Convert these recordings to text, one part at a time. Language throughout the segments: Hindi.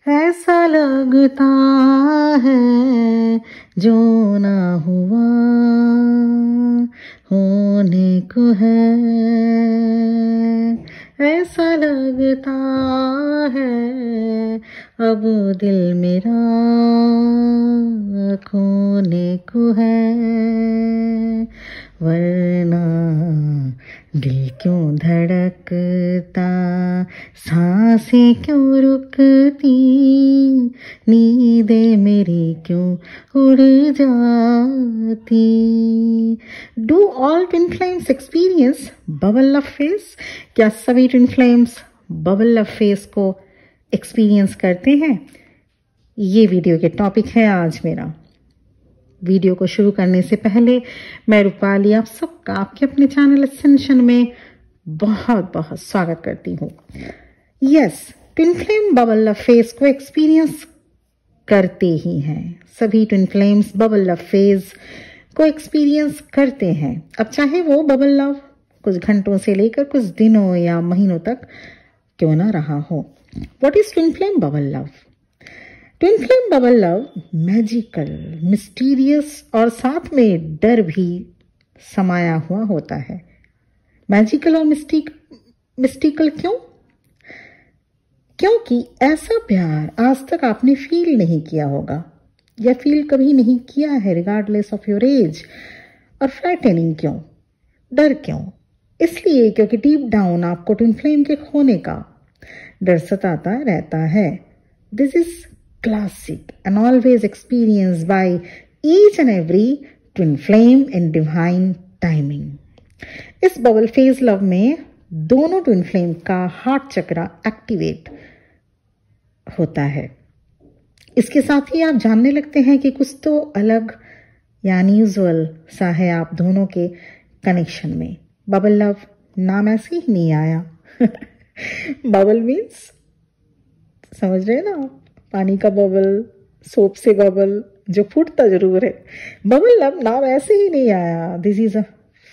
ऐसा लगता है जो ना हुआ होने को है, ऐसा लगता है अब दिल मेरा खोने को है, वरना दिल क्यों धड़कता, सांसें क्यों रुकती, नींदें मेरी क्यों उड़ जाती। Do all twin flames experience bubble love phase? क्या सभी twin flames bubble love phase को एक्सपीरियंस करते हैं? ये वीडियो के टॉपिक है आज मेरा। वीडियो को शुरू करने से पहले मैं रूपाली आप सबका आपके अपने चैनल एसेंशन में बहुत बहुत स्वागत करती हूँ। Yes, twin flame bubble love phase को एक्सपीरियंस करते ही हैं। सभी twin flames bubble love phase को एक्सपीरियंस करते हैं। अब चाहे वो बबल लव कुछ घंटों से लेकर कुछ दिनों या महीनों तक क्यों ना रहा हो। What is twin flame bubble love? Twin flame bubble love magical, mysterious और साथ में डर भी समाया हुआ होता है। मैजिकल और मिस्टिकल क्यों? क्योंकि ऐसा प्यार आज तक आपने फील नहीं किया होगा या फील कभी नहीं किया है, रिगार्डलेस ऑफ योर एज। और फ्रैटनिंग क्यों, डर क्यों? इसलिए क्योंकि डीप डाउन आपको ट्विन फ्लेम के खोने का डर सताता रहता है। This is classic and always experienced by each and every twin flame in divine timing. इस बबल फेज लव में दोनों ट्विन फ्लेम का हार्ट चक्रा एक्टिवेट होता है। इसके साथ ही आप जानने लगते हैं कि कुछ तो अलग या अनयूजुअल सा है आप दोनों के कनेक्शन में। बबल लव नाम ऐसे ही नहीं आया। बबल मीन्स समझ रहे ना, पानी का बबल, सोप से बबल जो फूटता जरूर है। बबल लव नाम ऐसे ही नहीं आया। This is a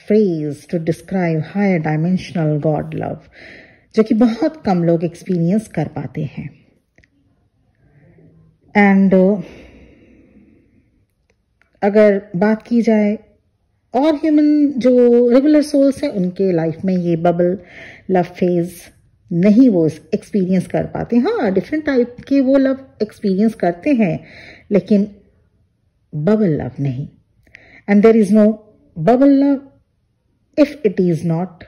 phrase to describe higher dimensional god love, जो कि बहुत कम लोग एक्सपीरियंस कर पाते हैं। एंड अगर बात की जाए और ह्यूमन जो रेगुलर सोल्स हैं उनके लाइफ में ये बबल लव फेज नहीं वो एक्सपीरियंस कर पाते। हाँ, डिफरेंट टाइप के वो लव एक्सपीरियंस करते हैं, लेकिन बबल लव नहीं। And there is no bubble love if it is not,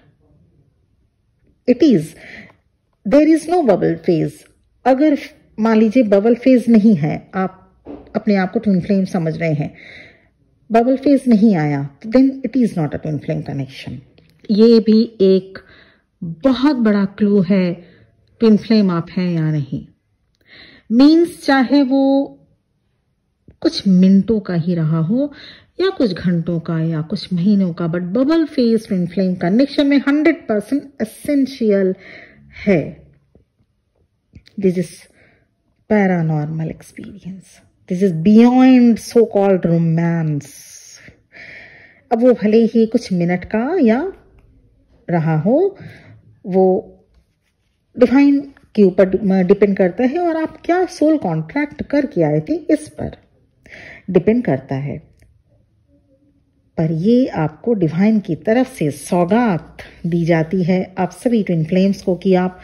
it is, there is no bubble phase. अगर मान लीजिए बबल फेज नहीं है, आप अपने आप को ट्विन फ्लेम समझ रहे हैं, बबल फेज नहीं आया, then it is not a twin flame connection. ये भी एक बहुत बड़ा क्लू है ट्विन फ्लेम आप हैं या नहीं। मीन्स चाहे वो कुछ मिनटों का ही रहा हो या कुछ घंटों का या कुछ महीनों का, but bubble phase twin flame connection में 100% एसेंशियल है। This is paranormal experience, this is beyond so called romance. अब वो भले ही कुछ मिनट का या रहा हो, वो डिवाइन के ऊपर डिपेंड करता है और आप क्या सोल कॉन्ट्रैक्ट करके आए थे इस पर डिपेंड करता है। पर ये आपको डिवाइन की तरफ से सौगात दी जाती है आप सभी ट्विन फ्लेम्स को कि आप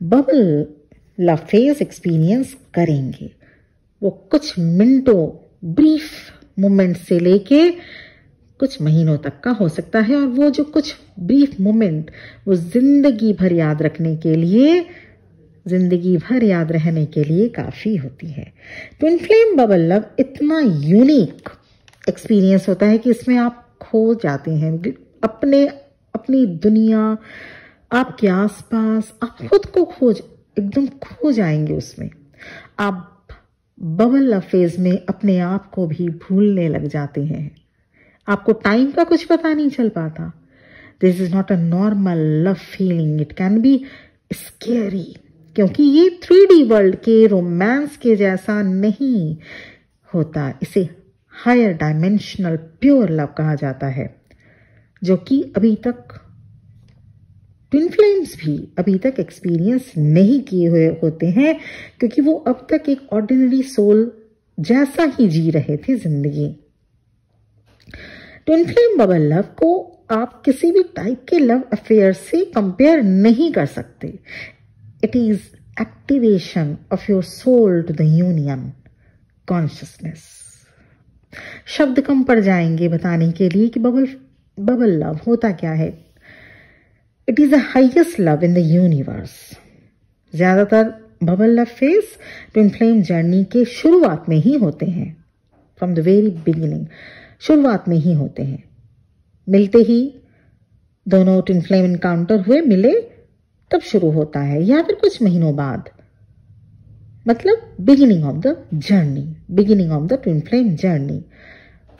बबल लव फेज एक्सपीरियंस करेंगे। वो कुछ मिनटों ब्रीफ मोमेंट से लेके कुछ महीनों तक का हो सकता है, और वो जो कुछ ब्रीफ मोमेंट वो जिंदगी भर याद रखने के लिए, जिंदगी भर याद रहने के लिए काफी होती है। ट्विन फ्लेम बबल लव इतना यूनिक एक्सपीरियंस होता है कि इसमें आप खो जाते हैं अपनी दुनिया, आपके आसपास, आप खुद को एकदम खो जाएंगे उसमें। आप बबल लव फेज में अपने आप को भी भूलने लग जाते हैं। आपको टाइम का कुछ पता नहीं चल पाता। This is not a normal love feeling, it can be scary, क्योंकि ये 3D वर्ल्ड के रोमांस के जैसा नहीं होता। इसे हायर डायमेंशनल प्योर लव कहा जाता है, जो कि अभी तक ट्विन फ्लेम्स भी अभी तक एक्सपीरियंस नहीं किए हुए होते हैं, क्योंकि वो अब तक एक ऑर्डिनरी सोल जैसा ही जी रहे थे जिंदगी। ट्विन फ्लेम बबल लव को आप किसी भी टाइप के लव अफेयर से कंपेयर नहीं कर सकते। It is activation of your soul to the union consciousness. शब्द कम पड़ जाएंगे बताने के लिए कि बबल लव होता क्या है। It is the highest love in the universe. ज्यादातर bubble love phase twin flame journey के शुरुआत में ही होते हैं, फ्रॉम द वेरी बिगिनिंग, शुरुआत में ही होते हैं। मिलते ही दोनों ट्विन फ्लेम इनकाउंटर हुए, मिले, तब शुरू होता है, या फिर कुछ महीनों बाद, मतलब beginning of the journey, beginning of the twin flame journey.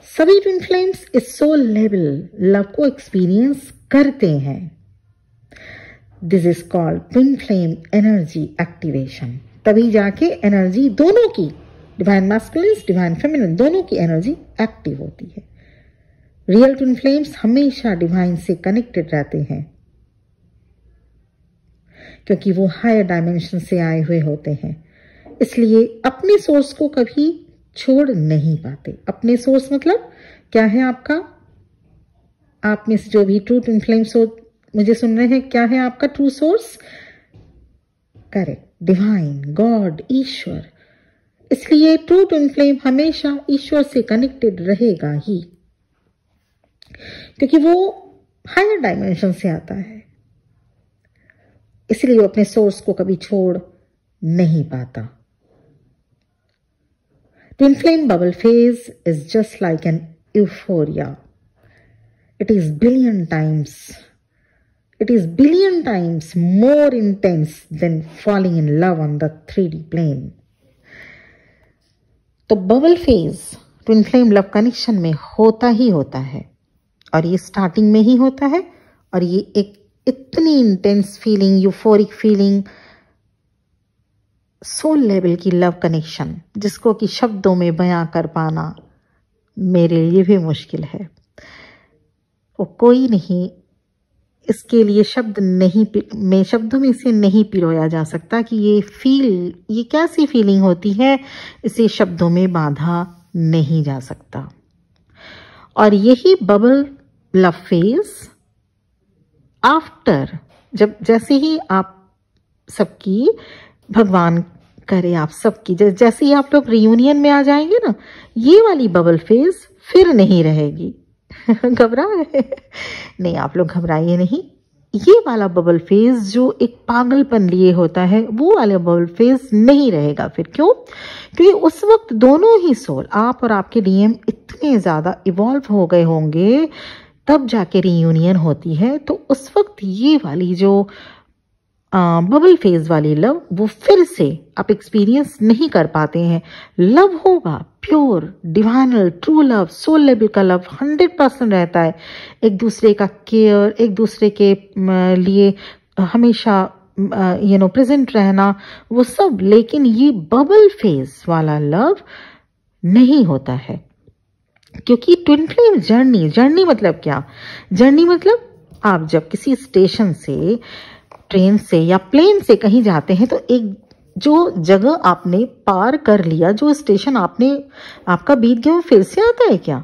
सभी ट्विन फ्लेम्स इस सोल लेवल लव को एक्सपीरियंस करते हैं। This is called twin flame energy activation. तभी जाके एनर्जी दोनों की, डिवाइन मैस्कुलिन, डिवाइन फेमिनिन, दोनों की एनर्जी एक्टिव होती है। रियल ट्विन फ्लेम्स हमेशा डिवाइन से कनेक्टेड रहते हैं, क्योंकि वो हायर डायमेंशन से आए हुए होते हैं, इसलिए अपने सोर्स को कभी छोड़ नहीं पाते। अपने सोर्स मतलब क्या है आपका? आप में से जो भी ट्रू ट्विन फ्लेम्स मुझे सुन रहे हैं, क्या है आपका true source? Correct, divine, God, ईश्वर। इसलिए ट्रू ट्विन फ्लेम हमेशा ईश्वर से कनेक्टेड रहेगा ही, क्योंकि वो हायर डायमेंशन से आता है, इसलिए वो अपने सोर्स को कभी छोड़ नहीं पाता। Twin flame bubble phase is just like an euphoria. It is billion times more intense than falling in love on the 3D plane. तो bubble phase twin flame love connection में होता ही होता है, और ये स्टार्टिंग में ही होता है, और ये एक इतनी intense feeling, euphoric feeling, soul level की लव कनेक्शन, जिसको कि शब्दों में बयां कर पाना मेरे लिए भी मुश्किल है। वो कोई नहीं, इसके लिए शब्दों में इसे नहीं पिरोया जा सकता कि ये कैसी फीलिंग होती है, इसे शब्दों में बांधा नहीं जा सकता। और यही बबल लव फेज आफ्टर, जैसे ही आप सबकी, भगवान करे आप सबकी, जैसे ही आप लोग रियूनियन में आ जाएंगे ना, ये वाली बबल फेज फिर नहीं रहेगी। घबरा रहे? नहीं, आप लोग घबराइए नहीं। ये वाला बबल फेज जो एक पागलपन लिए होता है, वो वाला बबल फेज नहीं रहेगा फिर। क्यों? क्योंकि उस वक्त दोनों ही सोल, आप और आपके डीएम, इतने ज्यादा इवॉल्व हो गए होंगे, तब जाके रियूनियन होती है। तो उस वक्त ये वाली जो बबल फेज वाली लव, वो फिर से आप एक्सपीरियंस नहीं कर पाते हैं। लव होगा pure, divinal, true love, soul level का लव 100% रहता है। एक दूसरे का केयर, एक दूसरे के लिए हमेशा प्रेजेंट रहना, वो सब। लेकिन ये बबल फेज वाला लव नहीं होता है, क्योंकि ट्विन फ्लेम जर्नी मतलब क्या? जर्नी मतलब आप जब किसी स्टेशन से, ट्रेन से या प्लेन से कहीं जाते हैं, तो एक जो जगह आपने पार कर लिया, जो स्टेशन आपका बीत गया, वो फिर से आता है क्या?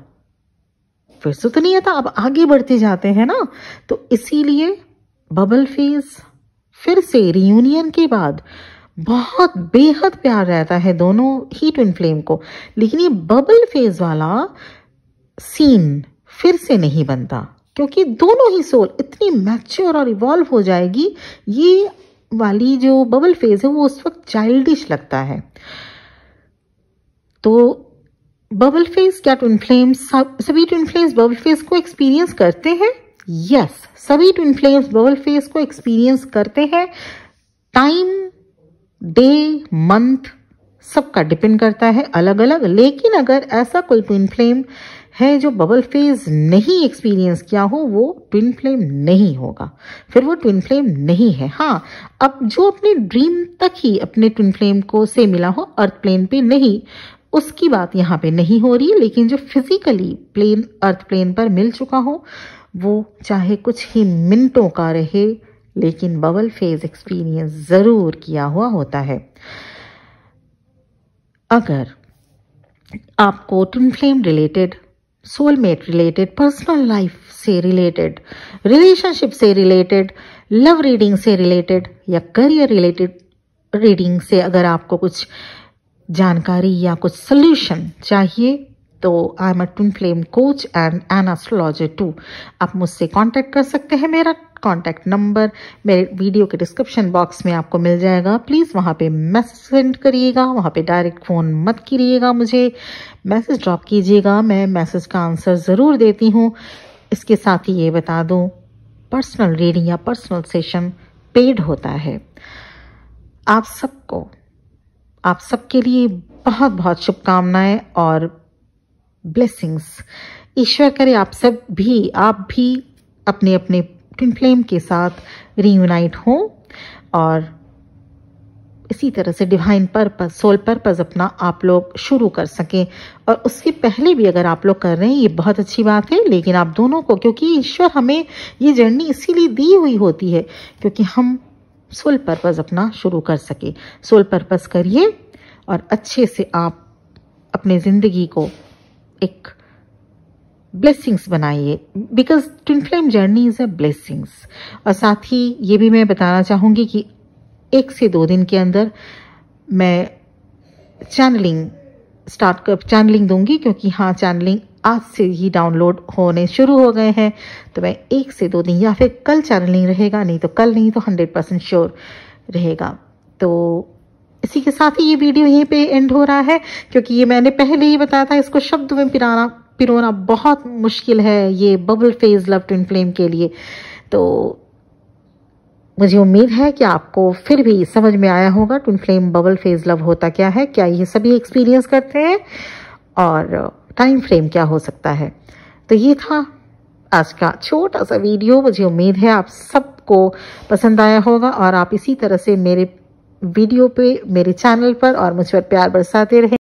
फिर से तो नहीं आता, आप आगे बढ़ते जाते हैं ना। तो इसीलिए बबल फेज फिर से रियूनियन के बाद बहुत बेहद प्यार रहता है दोनों ही ट्विन फ्लेम को, लेकिन ये बबल फेज वाला सीन फिर से नहीं बनता, क्योंकि दोनों ही सोल इतनी मैच्योर और इवॉल्व हो जाएगी। ये वाली जो बबल फेज है वो उस वक्त चाइल्डिश लगता है। तो बबल फेज, क्या ट्विन फ्लेम्स, सभी ट्विन फ्लेम्स बबल फेज को एक्सपीरियंस करते हैं? यस, सभी ट्विन फ्लेम्स बबल फेज को एक्सपीरियंस करते हैं। टाइम, डे, मंथ सबका डिपेंड करता है अलग अलग। लेकिन अगर ऐसा कोई ट्विन फ्लेम है जो बबल फेज नहीं एक्सपीरियंस किया हो, वो ट्विन फ्लेम नहीं होगा, फिर वो ट्विन फ्लेम नहीं है। हाँ, अब जो अपने ड्रीम तक ही अपने ट्विन फ्लेम को से मिला हो, अर्थ प्लेन पे नहीं, उसकी बात यहाँ पे नहीं हो रही। लेकिन जो फिजिकली अर्थ प्लेन पर मिल चुका हो, वो चाहे कुछ ही मिनटों का रहे, लेकिन बबल फेज एक्सपीरियंस ज़रूर किया हुआ होता है। अगर आपको twin flame related, soulmate related, personal life से रिलेटेड, रिलेशनशिप से रिलेटेड, लव रीडिंग से रिलेटेड या करियर रिलेटेड रीडिंग से अगर आपको कुछ जानकारी या कुछ सोल्यूशन चाहिए तो I am a twin flame coach and an astrologer too. आप मुझसे कांटेक्ट कर सकते हैं। मेरा कांटेक्ट नंबर मेरे वीडियो के डिस्क्रिप्शन बॉक्स में आपको मिल जाएगा। प्लीज़ वहाँ पे मैसेज सेंड करिएगा, वहाँ पे डायरेक्ट फ़ोन मत कीजिएगा, मुझे मैसेज ड्रॉप कीजिएगा, मैं मैसेज का आंसर ज़रूर देती हूँ। इसके साथ ही ये बता दूँ, पर्सनल रीडिंग या पर्सनल सेशन पेड होता है। आप सबके लिए बहुत बहुत शुभकामनाएं और ब्लेसिंग्स। ईश्वर करे आप भी अपने अपने ट्विन फ्लेम के साथ रीयूनाइट हों और इसी तरह से डिवाइन पर्पस, सोल पर्पस अपना आप लोग शुरू कर सकें। और उससे पहले भी अगर आप लोग कर रहे हैं ये बहुत अच्छी बात है, लेकिन आप दोनों को, क्योंकि ईश्वर हमें ये जर्नी इसीलिए दी हुई होती है क्योंकि हम सोल पर्पस अपना शुरू कर सके। सोल पर्पस करिए और अच्छे से आप अपने ज़िंदगी को एक ब्लेसिंग्स बनाइए, because twin flame journey is a blessings. और साथ ही ये भी मैं बताना चाहूँगी कि 1 से 2 दिन के अंदर मैं चैनलिंग दूंगी, क्योंकि हाँ, चैनलिंग आज से ही डाउनलोड होने शुरू हो गए हैं। तो मैं 1 से 2 दिन या फिर कल चैनलिंग रहेगा, नहीं तो कल, नहीं तो 100% श्योर रहेगा। तो इसी के साथ ही ये वीडियो यहीं पे एंड हो रहा है, क्योंकि ये मैंने पहले ही बताया था, इसको शब्द में पिरोना बहुत मुश्किल है ये bubble phase love twin flame के लिए। तो मुझे उम्मीद है कि आपको फिर भी समझ में आया होगा twin flame bubble phase love होता क्या है, क्या ये सभी एक्सपीरियंस करते हैं और टाइम फ्रेम क्या हो सकता है। तो ये था आज का छोटा सा वीडियो। मुझे उम्मीद है आप सबको पसंद आया होगा और आप इसी तरह से मेरे वीडियो पे, मेरे चैनल पर और मुझ पर प्यार बरसाते रहें।